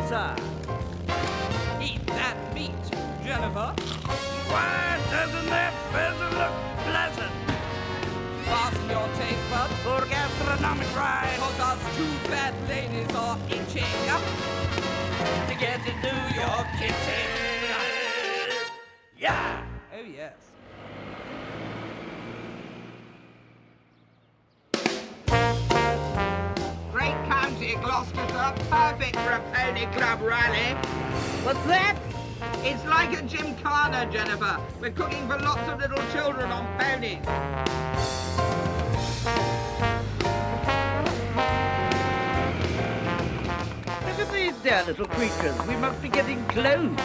sir. Eat that meat, Jennifer. Why doesn't that pheasant look pleasant? Fasten your taste buds, For gastronomic ride, cause us two fat ladies are itching up to get into your kitchen. Yeah! Oh, yes. Great county, Gloucestershire, perfect for a pony club rally. What's that? It's like a gymkhana, Jennifer. We're cooking for lots of little children on ponies. Look at these dear little creatures. We must be getting close.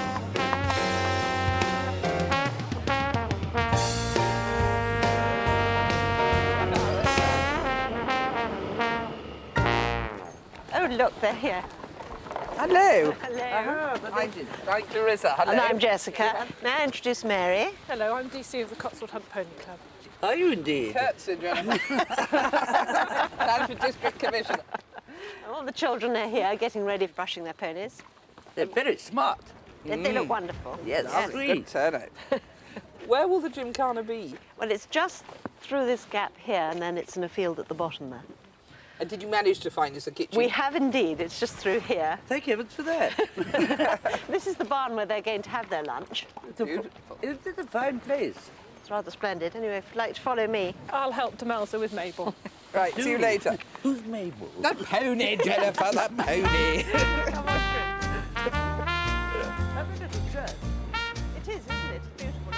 Oh, look, they're here. Hello. Hello. I'm Clarissa. Hello. And I'm Jessica. May I introduce Mary? Hello, I'm DC of the Cotswold Hunt Pony Club. Are you indeed? Curtsy, Jennifer. County District Commissioner. All the children are here getting ready for brushing their ponies. They're very smart. They look wonderful. Yes, Good sweet. turnout. Where will the gymkhana be? Well, it's just through this gap here, and then it's in a field at the bottom there. And did you manage to find us a kitchen? We have indeed. It's just through here. Thank heavens for that. This is the barn where they're going to have their lunch. Beautiful. Isn't it a fine place? It's rather splendid. Anyway, if you'd like to follow me. I'll help Demelza with Mabel. Right, see you later. Who's Mabel? The pony, Jennifer, the pony. Come on through. Lovely little church. It is, isn't it? It's beautiful.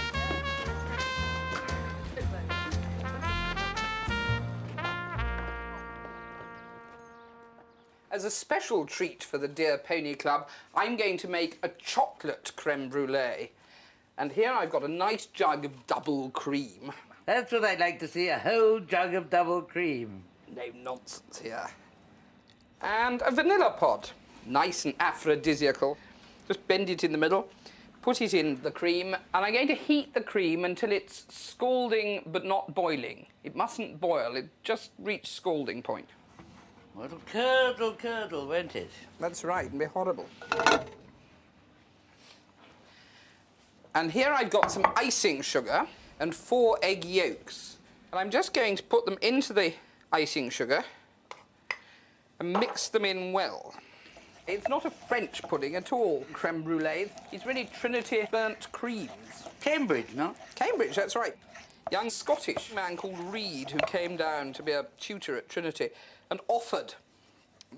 As a special treat for the Dear Pony Club, I'm going to make a chocolate creme brulee. And here I've got a nice jug of double cream. That's what I'd like to see, a whole jug of double cream. No nonsense here. And a vanilla pod. Nice and aphrodisiacal. Just bend it in the middle, put it in the cream, and I'm going to heat the cream until it's scalding but not boiling. It mustn't boil, it just reach scalding point. Well, it'll curdle, curdle, won't it? That's right, and be horrible. And here I've got some icing sugar and 4 egg yolks. And I'm just going to put them into the icing sugar and mix them in well. It's not a French pudding at all, creme brulee. It's really Trinity burnt creams. Cambridge, no? Cambridge, that's right. Young Scottish man called Reed, who came down to be a tutor at Trinity and offered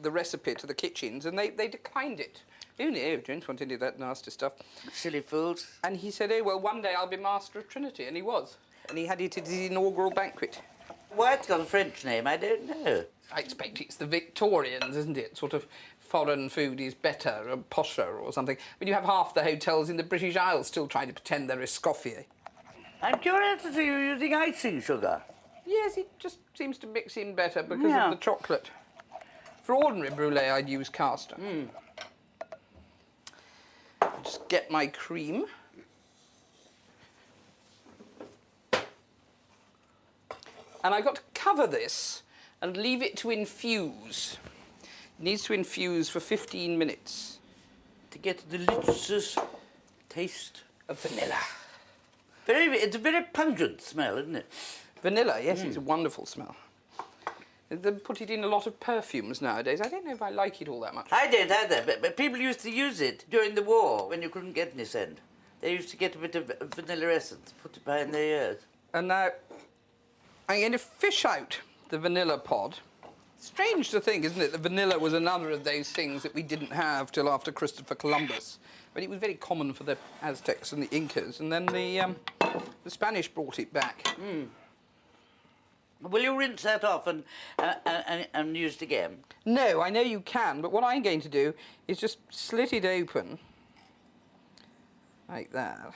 the recipe to the kitchens, and they declined it. Oh, no, didn't want any of that nasty stuff. Silly fools. And he said, oh, well, one day I'll be master of Trinity, and he was. And he had it at his inaugural banquet. Why it's got a French name, I don't know. I expect it's the Victorians, isn't it? Sort of foreign food is better or posher or something. When you have half the hotels in the British Isles still trying to pretend they're Escoffier. I'm curious to see you using icing sugar. Yes, it just seems to mix in better because of the chocolate. For ordinary brulee, I'd use caster. Just get my cream. And I've got to cover this and leave it to infuse. It needs to infuse for 15 minutes. To get a delicious taste. Of vanilla. It's a very pungent smell, isn't it? Vanilla, yes, it's a wonderful smell. They put it in a lot of perfumes nowadays. I don't know if I like it all that much. I don't either, but people used to use it during the war when you couldn't get any scent. They used to get a bit of vanilla essence, put it behind their ears. And now I'm going to fish out the vanilla pod. Strange to think, isn't it, that vanilla was another of those things that we didn't have till after Christopher Columbus. But it was very common for the Aztecs and the Incas, and then the Spanish brought it back. Will you rinse that off and use it again? No, I know you can, but what I'm going to do is just slit it open, like that,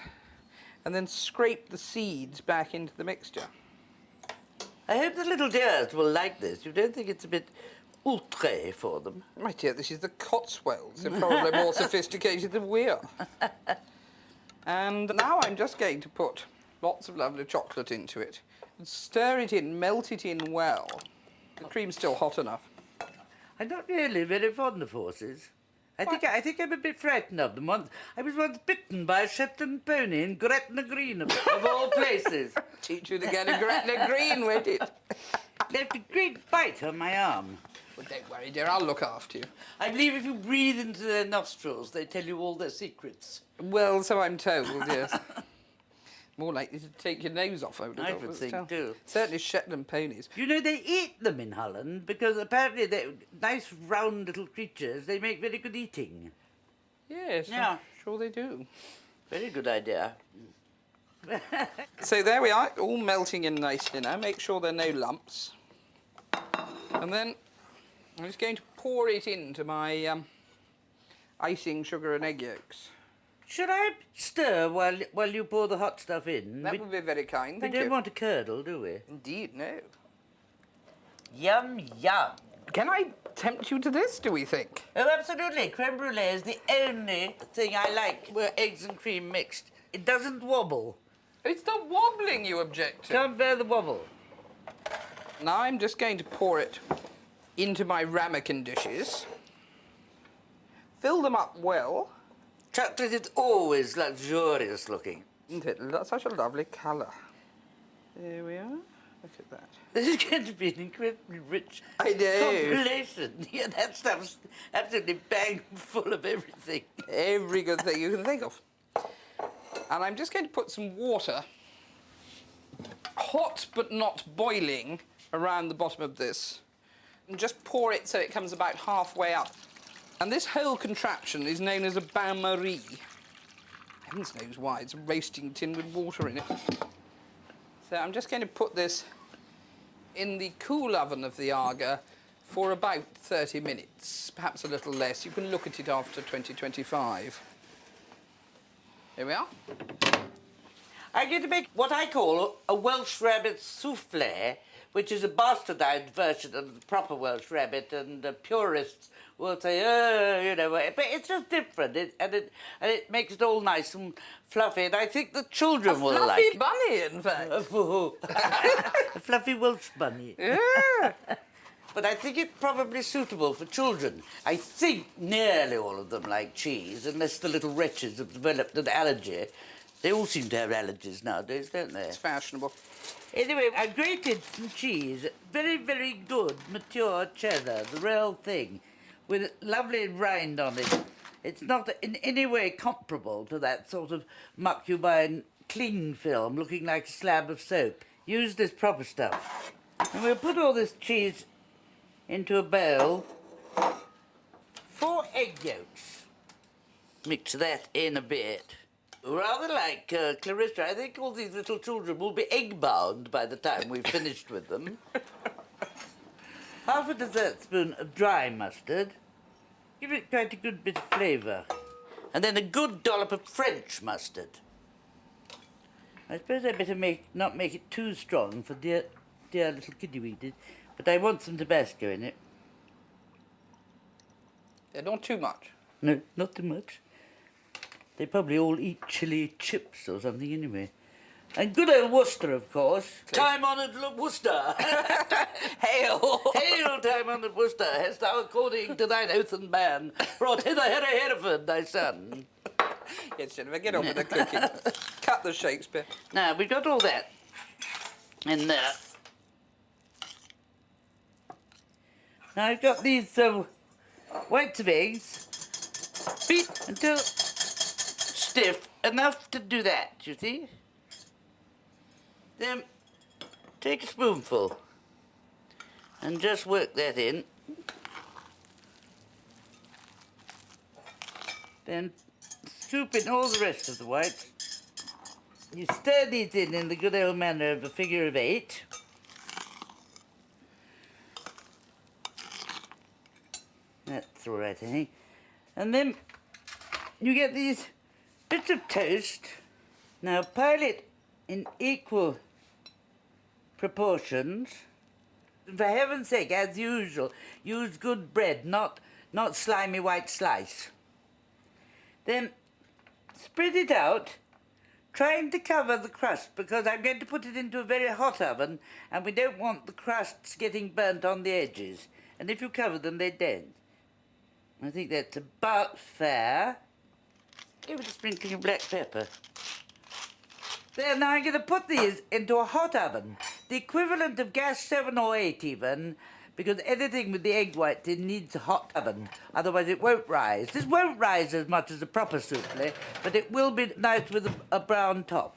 and then scrape the seeds back into the mixture. I hope the little dears will like this. You don't think it's a bit outré for them? My dear, this is the Cotswolds. They're probably more sophisticated than we are. And now I'm just going to put lots of lovely chocolate into it. And stir it in, melt it in well. The cream's still hot enough. I'm not really very fond of horses. I think I'm a bit frightened of them. I was once bitten by a Shetland pony in Gretna Green, of all places. Teach you to get a Gretna Green with it. Left a great bite on my arm. Well, don't worry, dear, I'll look after you. I believe if you breathe into their nostrils, they tell you all their secrets. Well, so I'm told, yes. More likely to take your nose off, I would think too. Certainly Shetland ponies. You know, they eat them in Holland because apparently they're nice, round little creatures. They make very good eating. Yes, Yeah. I'm sure they do. Very good idea. So there we are, all melting in nicely now. Make sure there are no lumps. And then I'm just going to pour it into my icing sugar and egg yolks. Should I stir while you pour the hot stuff in? That would be very kind, We thank don't you. want to curdle, do we? Indeed, no. Yum, yum. Can I tempt you to this, do we think? Oh, absolutely. Creme brulee is the only thing I like where eggs and cream mixed. It doesn't wobble. It's the wobbling you object to. Can't bear the wobble. Now I'm just going to pour it into my ramekin dishes. Fill them up well. Chocolate is always luxurious looking. Isn't it? Such a lovely colour. There we are. Look at that. This is going to be an incredibly rich I know. compilation. Yeah, that stuff's absolutely bang full of everything. Every good thing you can think of. And I'm just going to put some water, hot but not boiling, around the bottom of this. And just pour it so it comes about halfway up. And this whole contraption is known as a bain-marie. Heavens knows why. It's a roasting tin with water in it. So I'm just going to put this in the cool oven of the Aga for about 30 minutes, perhaps a little less. You can look at it after 2025. Here we are. I'm going to make what I call a Welsh rabbit souffle, which is a bastardized version of the proper Welsh rabbit, and the purists will say, oh, you know, but it's just different, and it makes it all nice and fluffy, and I think the children will like Fluffy it. bunny, in fact. A fluffy Welsh bunny. Yeah. But I think it's probably suitable for children. I think nearly all of them like cheese, unless the little wretches have developed an allergy. They all seem to have allergies nowadays, don't they? It's fashionable. Anyway, I grated some cheese, very, very good, mature cheddar, the real thing, with lovely rind on it. It's not in any way comparable to that sort of muck you buy in cling film looking like a slab of soap. Use this proper stuff. And we'll put all this cheese into a bowl. 4 egg yolks. Mix that in a bit. Rather like Clarissa, I think all these little children will be egg-bound by the time we've finished with them. Half a dessertspoon of dry mustard. Give it quite a good bit of flavour. And then a good dollop of French mustard. I suppose I'd better not make it too strong for dear little kiddie-weeders, but I want some Tabasco in it. Yeah, not too much. No, not too much. They probably all eat chili chips or something anyway. And good old Worcester, of course. Time-honoured Worcester. Hail! Hail, time-honoured Worcester, hast thou, according to thine oath and ban, brought hither Hereford, thy son. Yes, Jennifer, get on with the cooking. Cut the Shakespeare. Now, we've got all that in there. Now, I've got these whites of eggs. Beat until stiff, enough to do that, you see? Then take a spoonful and just work that in. Then scoop in all the rest of the whites. You stir these in the good old manner of a figure of 8. That's all right, I think. And then you get these bits of toast. Now pile it in equal proportions. For heaven's sake, as usual, use good bread, not slimy white slice. Then spread it out, trying to cover the crust, because I'm going to put it into a very hot oven, and we don't want the crusts getting burnt on the edges. And if you cover them, they don't. I think that's about fair. Give it a sprinkling of black pepper. There, now I'm going to put these into a hot oven, the equivalent of gas 7 or 8 even, because anything with the egg whites in needs a hot oven, otherwise it won't rise. This won't rise as much as a proper souffle, but it will be nice with a brown top.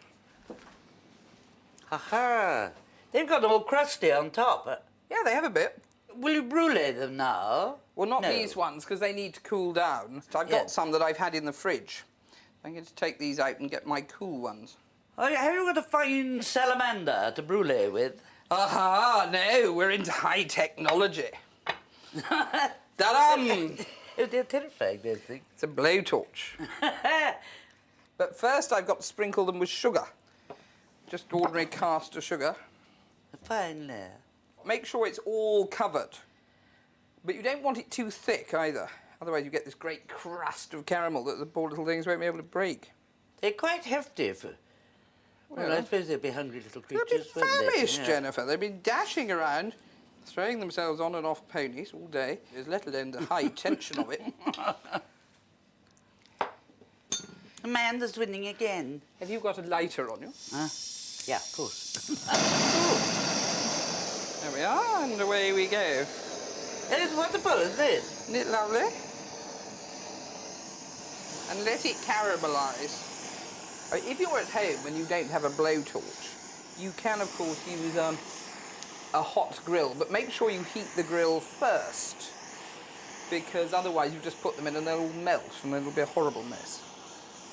Ha-ha! They've got all crusty on top. Yeah, they have a bit. Will you brulee them now? Well, not No. these ones, because they need to cool down. So I've Yeah. got some that I've had in the fridge. I'm going to take these out and get my cool ones. Oh, have you got a fine salamander to brulee with? Aha, no, we're into high technology. Ta-dam! Oh, they're terrifying, those things. It's a blowtorch. But first I've got to sprinkle them with sugar. Just ordinary caster sugar. A fine layer. Make sure it's all covered. But you don't want it too thick either. Otherwise you get this great crust of caramel that the poor little things won't be able to break. They're quite hefty for... Well, I suppose they'll be hungry little They'll creatures, be won't they? famished, Yeah. Jennifer. They've been dashing around, throwing themselves on and off ponies all day, let alone the high tension of it. Amanda's winning again. Have you got a lighter on you? Yeah, of course. There we are, and away we go. That is wonderful, isn't it? Isn't it lovely? And let it caramelise. If you're at home and you don't have a blowtorch, you can, of course, use a hot grill, but make sure you heat the grill first, because otherwise you just put them in and they'll all melt and it'll be a horrible mess.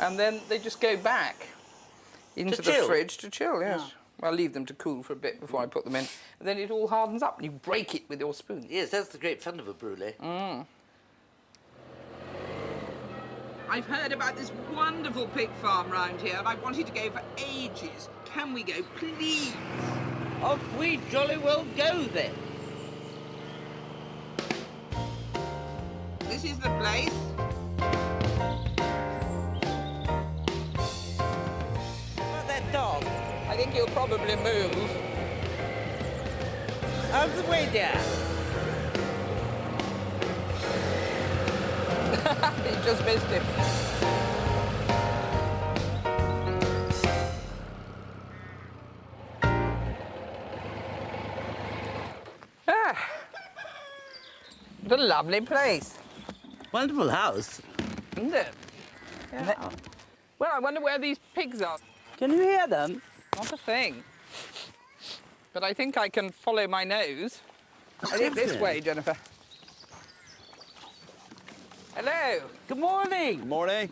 And then they just go back into the chill? fridge to chill, yes. Well, I'll leave them to cool for a bit before I put them in. And then it all hardens up and you break it with your spoon. Yes, that's the great fun of a brulee. I've heard about this wonderful pig farm round here and I've wanted to go for ages. Can we go, please? Off we jolly well go then. This is the place. What that dog? I think he'll probably move. How's the way down? You just missed him. What a lovely place, Wonderful house. isn't it? Yeah. Well, I wonder where these pigs are. Can you hear them? Not a thing. But I think I can follow my nose. I think this way, Jennifer. Hello. Good morning. Morning.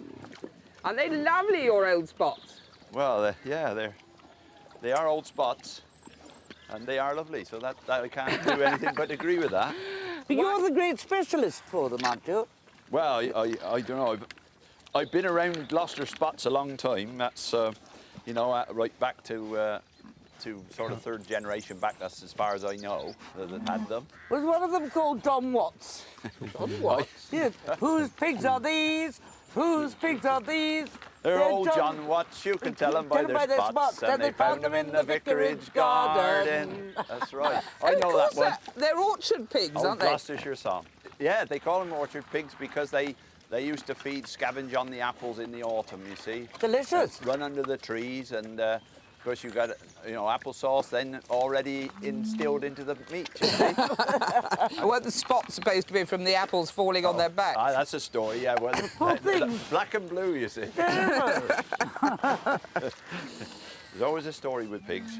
Aren't they lovely, your old spots? Well, yeah, they are old spots, and they are lovely. So that I can't do anything but agree with that. But you're the great specialist for them, aren't you? Well, I don't know. I've been around Gloucester spots a long time. That's you know, right back to sort of third generation back. That's as far as I know that had them. Was one of them called Don Watts? Don Watts? Yes. Whose pigs are these? Whose pigs are these? They're old John Watts. You can tell them by their spots. And they found them in the vicarage garden. That's right. I know that one. They're orchard pigs, Old aren't they? Gloucestershire song. Yeah, they call them orchard pigs because they used to feed, scavenge on the apples in the autumn, you see. Delicious. Run under the trees, and of course you've got, you know, applesauce then already instilled into the meat, you see. Weren't the spots supposed to be from the apples falling on their backs? That's a story, yeah. Well, black and blue, you see. There's always a story with pigs.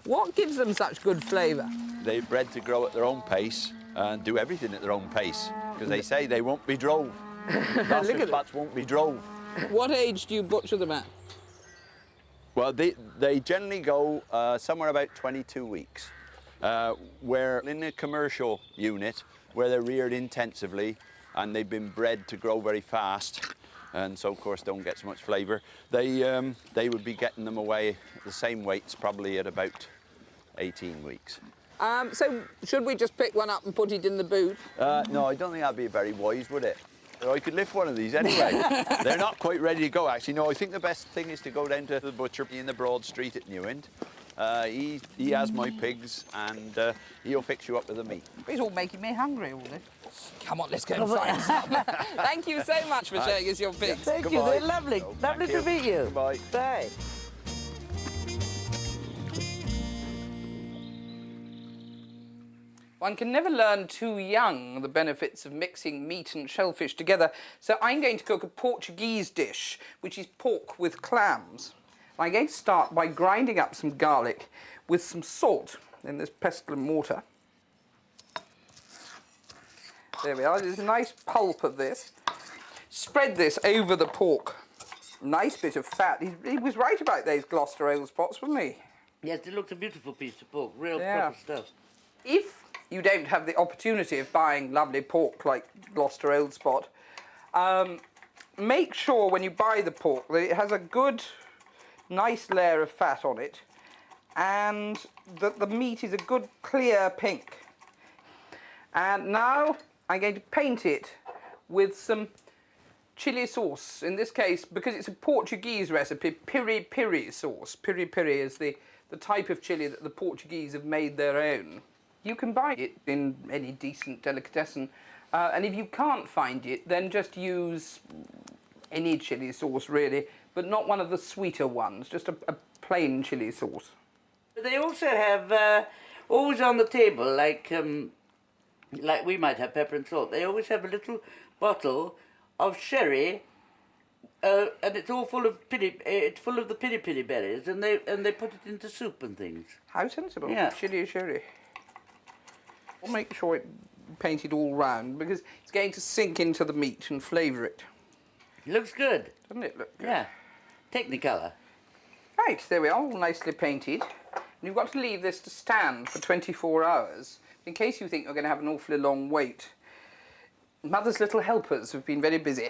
What gives them such good flavour? They're bred to grow at their own pace and do everything at their own pace, because they say they won't be drove. Gloucester spots won't be drove. What age do you butcher them at? Well, they generally go somewhere about 22 weeks, where in a commercial unit, where they're reared intensively and they've been bred to grow very fast, and so of course don't get so much flavour, they would be getting them away at the same weights probably at about 18 weeks. So should we just pick one up and put it in the boot? No, I don't think that'd be very wise, would it? I could lift one of these anyway. They're not quite ready to go, actually. No, I think the best thing is to go down to the butcher in the Broad Street at Newend. He has my pigs, and he'll fix you up with the meat. It's all making me hungry, all this. Come on, let's go and find some. Thank you so much for showing us your pigs. Thank you, Goodbye. they're lovely. Oh, Lovely thank to you. meet you. Goodbye. Bye. One can never learn too young the benefits of mixing meat and shellfish together, so I'm going to cook a Portuguese dish, which is pork with clams. I'm going to start by grinding up some garlic with some salt in this pestle and mortar. There we are, there's a nice pulp of this. Spread this over the pork. Nice bit of fat. He was right about those Gloucester ale spots, wasn't he? Yes, it looks a beautiful piece of pork. Real Yeah. proper stuff. If you don't have the opportunity of buying lovely pork like Gloucester Old Spot, make sure when you buy the pork that it has a good, nice layer of fat on it and that the meat is a good clear pink. And now I'm going to paint it with some chili sauce. In this case, because it's a Portuguese recipe, piri piri sauce. Piri piri is the type of chili that the Portuguese have made their own. You can buy it in any decent delicatessen, and if you can't find it, then just use any chili sauce really, but not one of the sweeter ones, just a plain chili sauce. They also have, always on the table, like we might have pepper and salt, they always have a little bottle of sherry, and it's all full of it's full of the piri berries, and they put it into soup and things. How sensible. Yeah. Chili sherry. We'll make sure it painted all round because it's going to sink into the meat and flavour it. It looks good. Doesn't it look good? Yeah. Technicolor. Right, there we are, all nicely painted. And you've got to leave this to stand for 24 hours in case you think you're going to have an awfully long wait. Mother's little helpers have been very busy.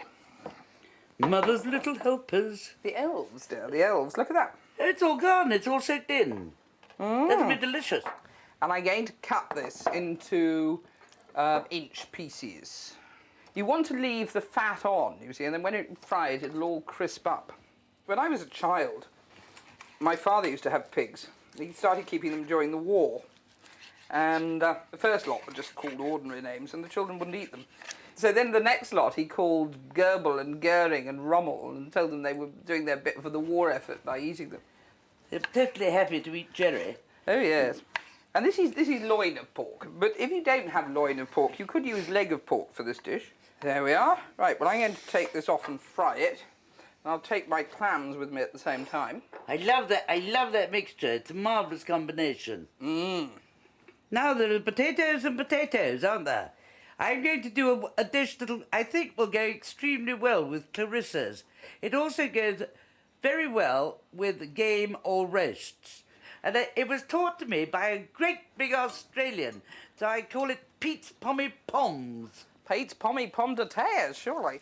Mother's little helpers. The elves, dear, the elves. Look at that. It's all gone. It's all soaked in. That'll be delicious. And I'm going to cut this into inch pieces. You want to leave the fat on, you see, and then when you fry it, it'll all crisp up. When I was a child, my father used to have pigs. He started keeping them during the war. And the first lot were just called ordinary names, and the children wouldn't eat them. So then the next lot he called Goebel and Goering and Rommel and told them they were doing their bit for the war effort by eating them. They're totally happy to eat cherry. Oh, yes. And this is loin of pork. But if you don't have loin of pork, you could use leg of pork for this dish. There we are. Right, well, I'm going to take this off and fry it. And I'll take my clams with me at the same time. I love that mixture. It's a marvellous combination. Now there are potatoes and potatoes, aren't there? I'm going to do a dish that I think will go extremely well with Clarissa's. It also goes very well with game or roasts. And it was taught to me by a great big Australian, so I call it Pete's Pommy Poms. Pete's Pommy Pomme de terre, surely.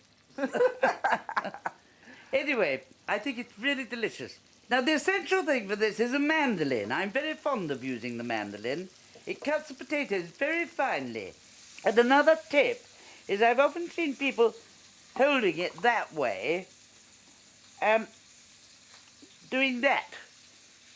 Anyway, I think it's really delicious. Now, the essential thing for this is a mandolin. I'm very fond of using the mandolin. It cuts the potatoes very finely. And another tip is I've often seen people holding it that way, doing that.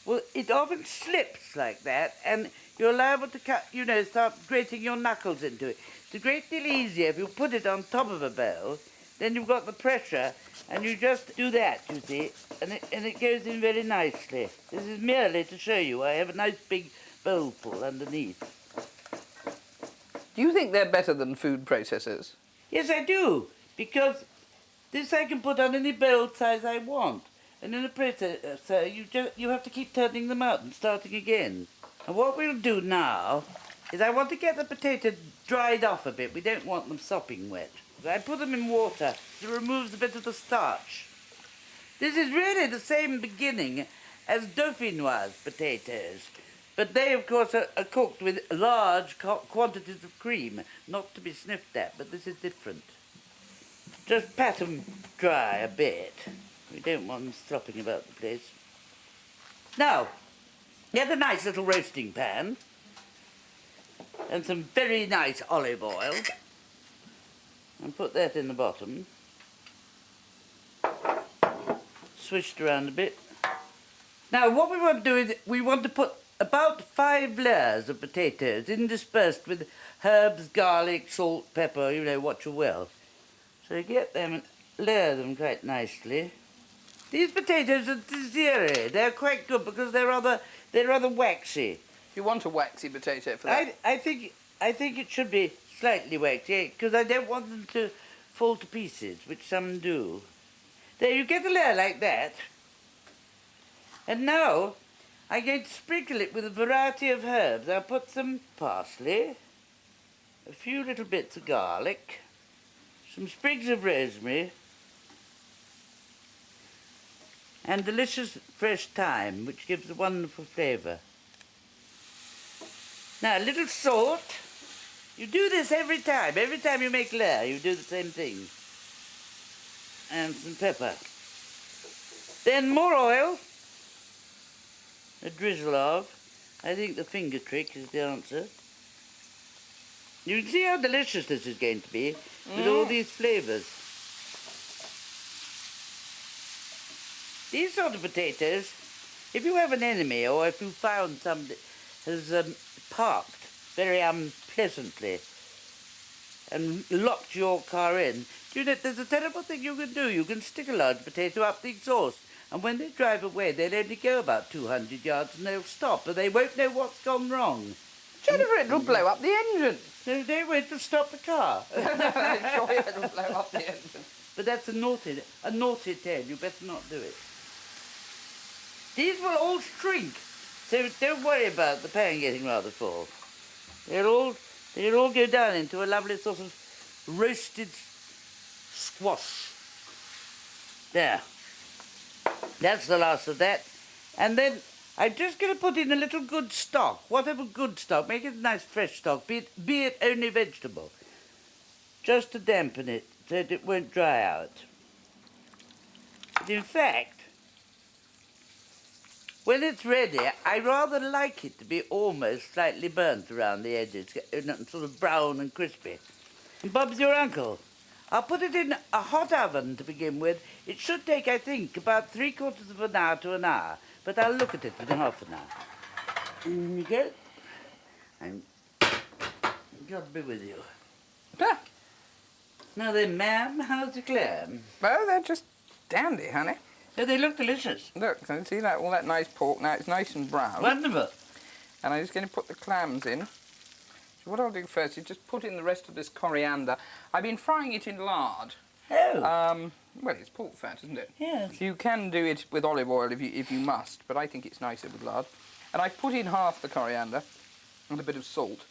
Well, it often slips like that, and you're liable to cut, start grating your knuckles into it. It's a great deal easier if you put it on top of a bowl, then you've got the pressure, and you just do that, you see, and it goes in very nicely. This is merely to show you I have a nice big bowl full underneath. Do you think they're better than food processors? Yes, I do, because this I can put on any bowl size I want. And in a processor, you have to keep turning them out and starting again. And what we'll do now is I want to get the potatoes dried off a bit. We don't want them sopping wet. I put them in water to remove a bit of the starch. This is really the same beginning as dauphinoise potatoes. But they, of course, are cooked with large quantities of cream, not to be sniffed at, but this is different. Just pat them dry a bit. We don't want them slopping about the place. Now, get a nice little roasting pan and some very nice olive oil and put that in the bottom. Swished around a bit. Now, what we want to do is we want to put about 5 layers of potatoes interspersed with herbs, garlic, salt, pepper, you know, what you will. So you get them and layer them quite nicely. These potatoes are ziri. They're quite good because they're rather waxy. You want a waxy potato for that? I think it should be slightly waxy because I don't want them to fall to pieces, which some do. There, you get a layer like that. And now I'm going to sprinkle it with a variety of herbs. I'll put some parsley, a few little bits of garlic, some sprigs of rosemary, and delicious fresh thyme, which gives a wonderful flavour. Now, a little salt. You do this every time. Every time you make layer, you do the same thing. And some pepper. Then more oil. A drizzle of. I think the finger trick is the answer. You can see how delicious this is going to be with all these flavours. These sort of potatoes, if you have an enemy or if you found somebody has parked very unpleasantly and locked your car in, you know, there's a terrible thing you can do. You can stick a large potato up the exhaust, and when they drive away, they'll only go about 200 yards and they'll stop, but they won't know what's gone wrong. Jennifer, it'll blow up the engine. So they won't to stop the car. I'm sure it'll blow up the engine. But that's a naughty tale. You better not do it. These will all shrink, so don't worry about the pan getting rather full. They'll all go down into a lovely sort of roasted squash. There. That's the last of that. And then I'm just going to put in a little good stock, whatever good stock. Make it a nice fresh stock, be it only vegetable, just to dampen it so that it won't dry out. But in fact, when it's ready, I rather like it to be almost slightly burnt around the edges, sort of brown and crispy. And Bob's your uncle. I'll put it in a hot oven to begin with. It should take, I think, about 3/4 of an hour to an hour, but I'll look at it in half an hour. In you go. And God be with you. Ah, Now then, ma'am, how's the clam? well, they're just dandy, honey. Oh, they look delicious. Look, can you see that? All that nice pork. Now it's nice and brown. Wonderful. And I'm just going to put the clams in. So what I'll do first is just put in the rest of this coriander. I've been frying it in lard. Oh. Well, it's pork fat, isn't it? Yes. You can do it with olive oil if you must, but I think it's nicer with lard. And I've put in half the coriander and a bit of salt.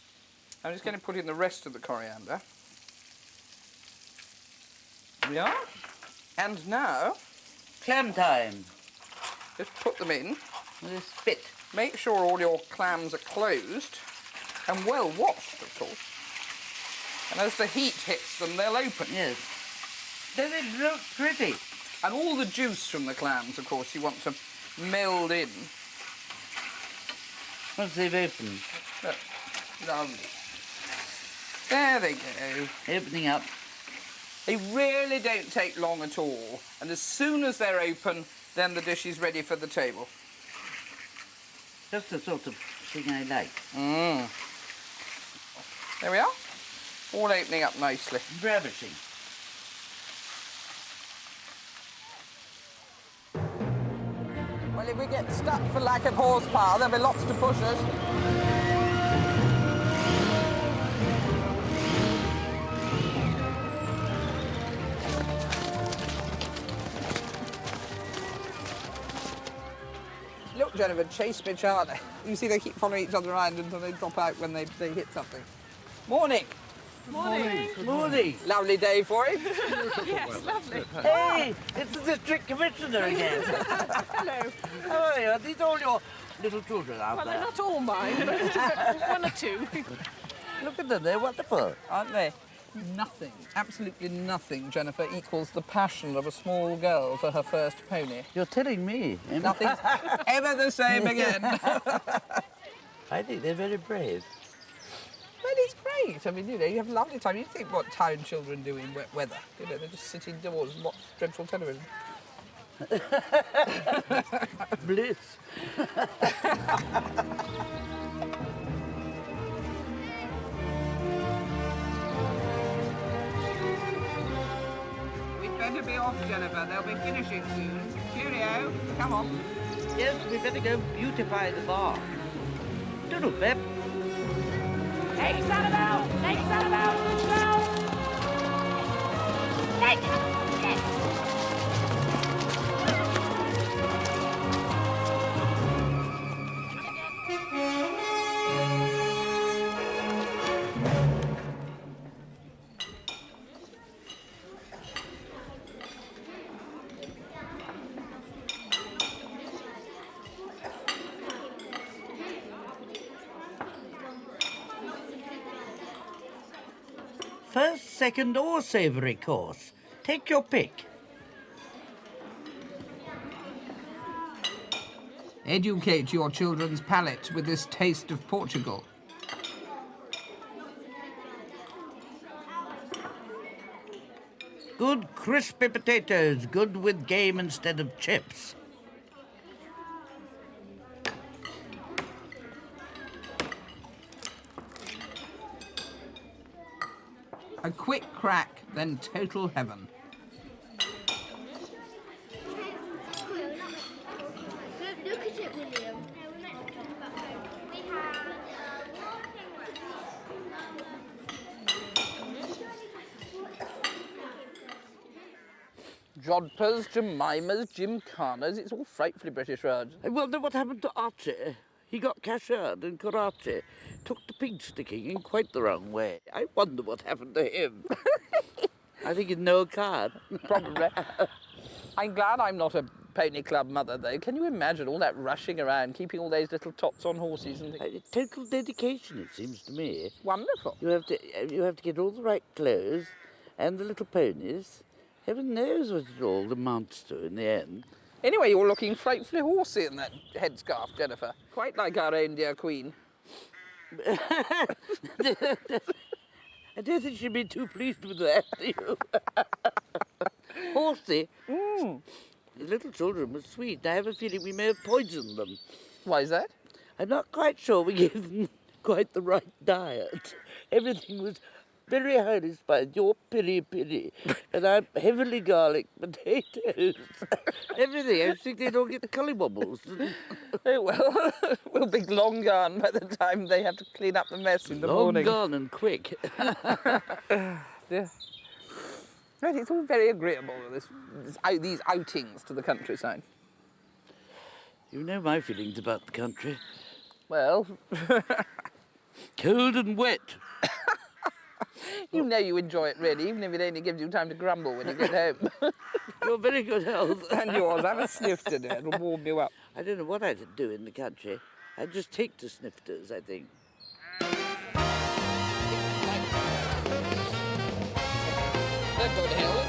I'm just going to put in the rest of the coriander. There we are. And now, Clam time. just put them in. With a spit. Make sure all your clams are closed and well washed, of course. And as the heat hits them, they'll open. Yes. Does it look pretty? And all the juice from the clams, of course, you want to meld in. Once they've opened. Look, lovely. There they go. Opening up. They really don't take long at all. And as soon as they're open, then the dish is ready for the table. Just the sort of thing I like. There we are. All opening up nicely. Ravishing. Well, if we get stuck for lack of horsepower, there'll be lots to push us. Look, Jennifer, chase me, Charlie. You see, they keep following each other around until they drop out when they hit something. Morning. Morning. Morning. Lovely day for it. Yes, lovely. Hey, it's the district commissioner again. Hello. How are you? Are these all your little children out Well, they're there? not all mine, but one or two. Look at them, they're wonderful. Aren't they? Nothing, absolutely nothing, Jennifer, equals the passion of a small girl for her first pony. You're telling me. Nothing's ever the same again. I think they're very brave. But it's great. I mean, you know, you have a lovely time. You think what town children do in wet weather. You know, they just sit indoors and watch dreadful television. Bliss. We'd better be off, Jennifer. They'll be finishing soon. Cheerio. Come on. Yes, we better go beautify the bar. Doodle, Pep. Ladies out about! Ladies out about! Go! First, second, or savoury course. Take your pick. Educate your children's palate with this taste of Portugal. Good crispy potatoes, good with game instead of chips. A quick crack, then total heaven. Look at it, William. We have Jodhpurs, Jemimas, Gymkhanas, it's all frightfully British words. I wonder what happened to Archie. He got cashiered in Karachi, took to pig sticking in quite the wrong way. I wonder what happened to him. I think he's no card. Probably. I'm glad I'm not a pony club mother, though. Can you imagine all that rushing around, keeping all those little tots on horses and things? Total dedication, it seems to me. Wonderful. You have to get all the right clothes and the little ponies. Heaven knows what it all amounts to in the end. Anyway, you're looking frightfully horsey in that headscarf, Jennifer. Quite like our own dear Queen. I don't think she'd be too pleased with that, do you? Horsey. The little children were sweet. I have a feeling we may have poisoned them. Why is that? I'm not quite sure we gave them quite the right diet. Everything was very highly spiced. You're piri, and I'm heavily garlic potatoes. Everything. I think they'd all get collywobbles. Oh, well, we'll be long gone by the time they have to clean up the mess in the morning. Long gone and quick. Yeah. Right, it's all very agreeable, these outings to the countryside. You know my feelings about the country. Well, Cold and wet. you know you enjoy it, really, even if it only gives you time to grumble when you get home. You're very good health. And yours. Have a sniff to it. It'll warm you up. I don't know what I'd do in the country. I'd just take to snifters, I think. They're good health.